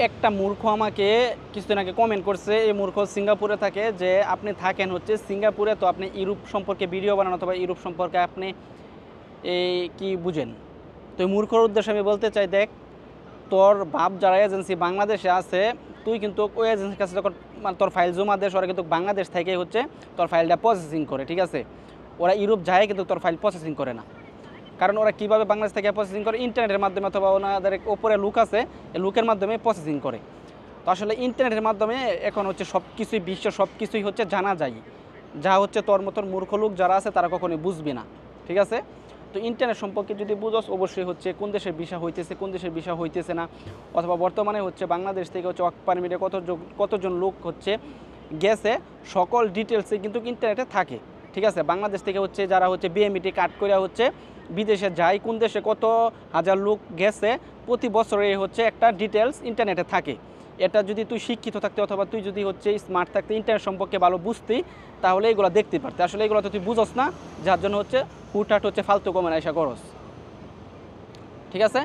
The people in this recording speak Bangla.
একটা মূর্খ আমাকে কিছুদিন আগে কমেন্ট করছে, এই মূর্খ সিঙ্গাপুরে থাকে, যে আপনি থাকেন হচ্ছে সিঙ্গাপুরে, তো আপনি ইউরোপ সম্পর্কে ভিডিও বানান অথবা ইউরোপ সম্পর্কে আপনি এই কি বুঝেন। তো এই মূর্খর উদ্দেশ্যে আমি বলতে চাই, দেখ তোর বাপ যারা এজেন্সি বাংলাদেশে আছে, তুই কিন্তু ওই এজেন্সির কাছে যখন মানে তোর ফাইল জমা দেশ, ওরা কিন্তু বাংলাদেশ থেকে হচ্ছে তোর ফাইলটা প্রসেসিং করে, ঠিক আছে। ওরা ইউরোপ যায় কিন্তু তোর ফাইল প্রসেসিং করে না। কারণ ওরা কীভাবে বাংলাদেশ থেকে প্রসেসিং করে, ইন্টারনেটের মাধ্যমে অথবা ওনাদের ওপরে লুক আছে, এই লুকের মাধ্যমে প্রসেসিং করে। তো আসলে ইন্টারনেটের মাধ্যমে এখন হচ্ছে সব কিছুই, বিশ্ব সব কিছুই হচ্ছে জানা যায়, যা হচ্ছে তোর মতন মূর্খ লোক যারা আছে তারা কখনোই বুঝবে না, ঠিক আছে। তো ইন্টারনেট সম্পর্কে যদি বুঝোস, অবশ্যই হচ্ছে কোন দেশের ভিসা হইতেছে, কোন দেশের ভিসা হইতেছে না, অথবা বর্তমানে হচ্ছে বাংলাদেশ থেকে হচ্ছে ওয়ার্ক পারমিটে কতজন লোক হচ্ছে গেছে, সকল ডিটেলসে কিন্তু ইন্টারনেটে থাকে, ঠিক আছে। বাংলাদেশ থেকে হচ্ছে যারা হচ্ছে বিএমইটি কাট করে হচ্ছে বিদেশে যায়, কোন দেশে কত হাজার লোক গেছে, প্রতি বছরে হচ্ছে একটা ডিটেলস ইন্টারনেটে থাকে। এটা যদি তুই শিক্ষিত থাকতে অথবা তুই যদি হচ্ছে স্মার্ট থাকতে, ইন্টারনেট সম্পর্কে ভালো বুঝতি, তাহলে এগুলো দেখতে পারতে। আসলে এগুলো তো তুই বুঝোস না, যার জন্য হচ্ছে হুটহাট হচ্ছে ফালতু কমেন্ট আইসা করস, ঠিক আছে।